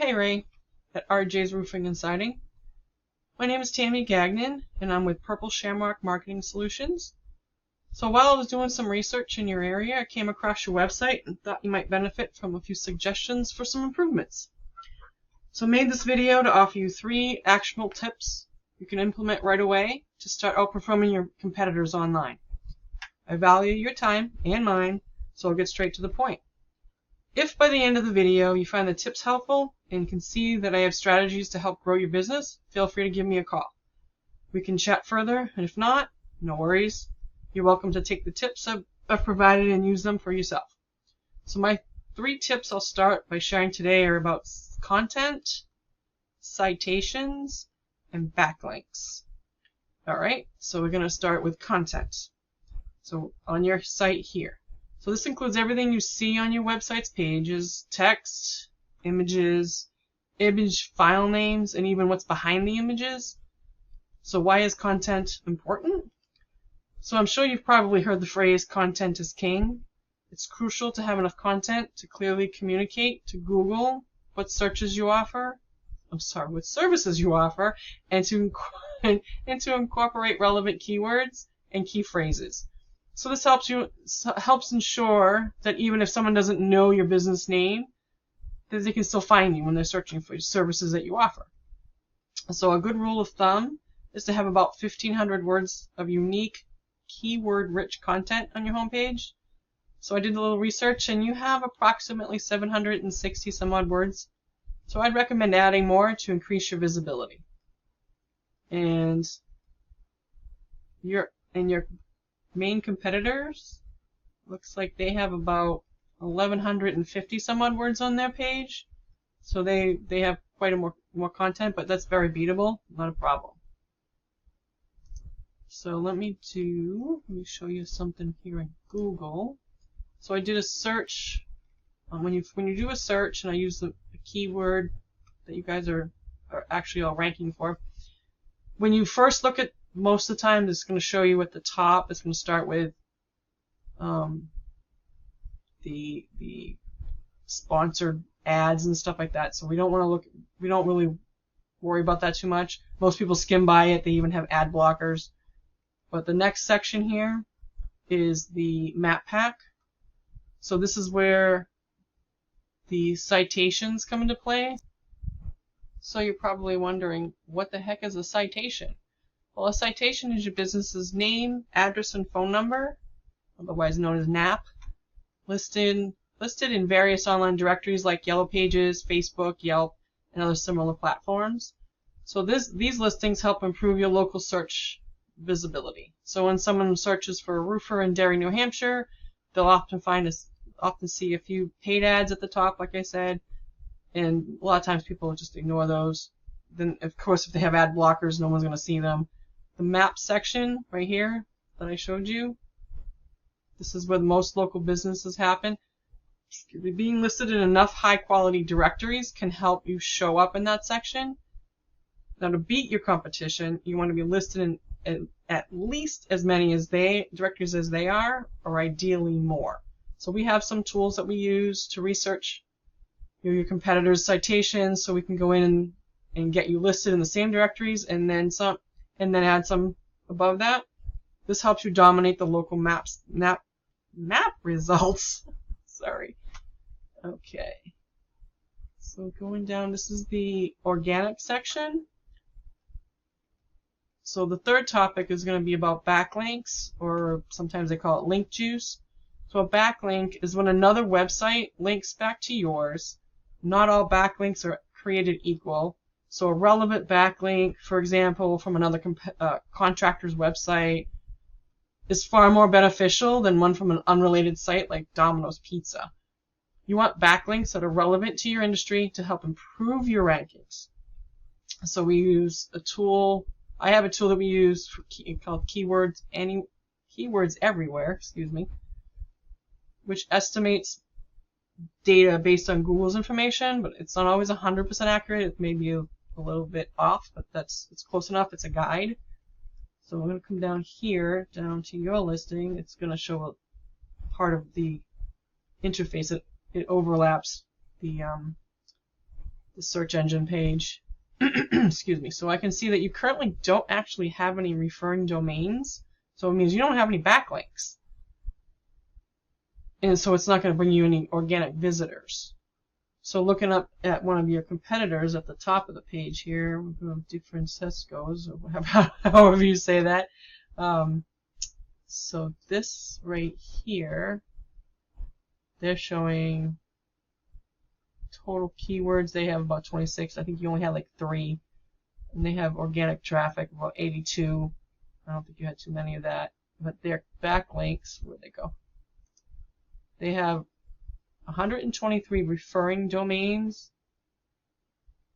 Hey Ray, at RJ's Roofing and Siding. My name is Tammy Gagnon, and I'm with Purple Shamrock Marketing Solutions. So while I was doing some research in your area, I came across your website and thought you might benefit from a few suggestions for some improvements. So I made this video to offer you 3 actionable tips you can implement right away to start outperforming your competitors online. I value your time and mine, so I'll get straight to the point. If by the end of the video you find the tips helpful and can see that I have strategies to help grow your business, feel free to give me a call. We can chat further, and if not, no worries. You're welcome to take the tips I've provided and use them for yourself. So my 3 tips I'll start by sharing today are about content, citations, and backlinks. Alright, so we're going to start with content. So on your site here. So this includes everything you see on your website's pages, text, images, image file names, and even what's behind the images. So why is content important? So I'm sure you've probably heard the phrase content is king. It's crucial to have enough content to clearly communicate to Google what services you offer, and to incorporate relevant keywords and key phrases. So this helps ensure that even if someone doesn't know your business name, that they can still find you when they're searching for services that you offer. So a good rule of thumb is to have about 1,500 words of unique, keyword-rich content on your homepage. So I did a little research, and you have approximately 760 some odd words. So I'd recommend adding more to increase your visibility. And your main competitors, looks like they have about 1,150 some odd words on their page. So they have quite a more content, but that's very beatable, not a problem. So let me show you something here in Google. So I did a search. When you do a search, and I use the keyword that you guys are actually all ranking for, when you first look at, most of the time it's going to show you at the top, it's going to start with the sponsored ads and stuff like that. So we don't really worry about that too much. Most people skim by it. They even have ad blockers. But the next section here is the map pack. So this is where the citations come into play. So you're probably wondering, what the heck is a citation? Well, a citation is your business's name, address, and phone number, otherwise known as NAP, listed in various online directories like Yellow Pages, Facebook, Yelp, and other similar platforms. So these listings help improve your local search visibility. So when someone searches for a roofer in Derry, New Hampshire, they'll often see a few paid ads at the top, like I said, and a lot of times people just ignore those. Then, of course, if they have ad blockers, no one's going to see them. The map section right here that I showed you, this is where most local businesses happen. Being listed in enough high-quality directories can help you show up in that section. Now, to beat your competition, you want to be listed in at least as many directories as they are, or ideally more. So we have some tools that we use to research your competitors' citations, so we can go in and get you listed in the same directories, and then add some above that. This helps you dominate the local map results. Sorry. Okay. So going down, this is the organic section. So the third topic is going to be about backlinks, or sometimes they call it link juice. So a backlink is when another website links back to yours. Not all backlinks are created equal. So a relevant backlink, for example, from another contractor's website, is far more beneficial than one from an unrelated site like Domino's Pizza. You want backlinks that are relevant to your industry to help improve your rankings. So we use a tool. I have a tool that we use called Keywords Everywhere, which estimates data based on Google's information, but it's not always 100% accurate. It may be a little bit off, but it's close enough. It's a guide. So I'm going to come down here, down to your listing. It's going to show a part of the interface. It overlaps the the search engine page. Excuse me. So I can see that you currently don't actually have any referring domains. So it means you don't have any backlinks. And so it's not going to bring you any organic visitors. So looking up at one of your competitors at the top of the page here, we're going to Francesco's, or however you say that. So this right here, they're showing total keywords. They have about 26. I think you only had like 3. And they have organic traffic, about 82. I don't think you had too many of that. But their backlinks, where'd they go? They have 123 referring domains,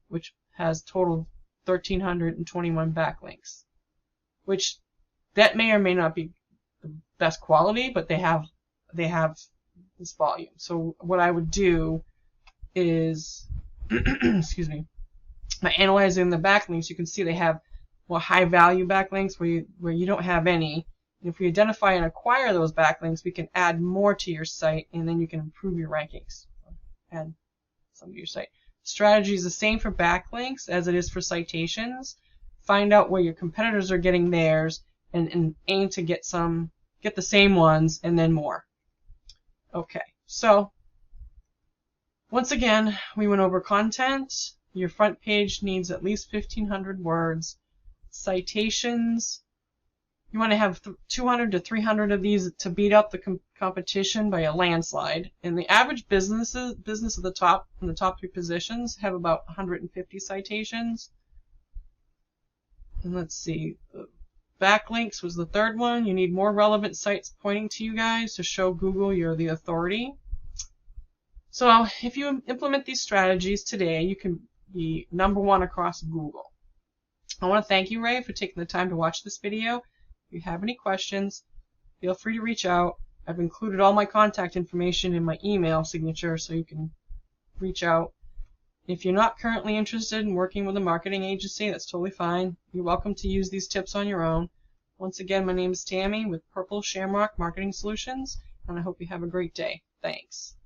which has total 1,321 backlinks. Which, that may or may not be the best quality, but they have this volume. So what I would do is, excuse me, by analyzing the backlinks, you can see they have more high value backlinks where you don't have any. And if we identify and acquire those backlinks, we can add more to your site, and then you can improve your rankings. Add some to your site. Strategy is the same for backlinks as it is for citations. Find out where your competitors are getting theirs, and aim to get the same ones and then more. Okay, so once again, we went over content. Your front page needs at least 1,500 words. Citations, you want to have 200 to 300 of these to beat up the competition by a landslide. And the average business at the top, in the top 3 positions, have about 150 citations. And let's see, backlinks was the 3rd one. You need more relevant sites pointing to you guys to show Google you're the authority. So if you implement these strategies today, you can be #1 across Google. I want to thank you, Ray, for taking the time to watch this video. If you have any questions, feel free to reach out. I've included all my contact information in my email signature, so you can reach out. If you're not currently interested in working with a marketing agency, that's totally fine. You're welcome to use these tips on your own. Once again, my name is Tammy with Purple Shamrock Marketing Solutions, and I hope you have a great day. Thanks.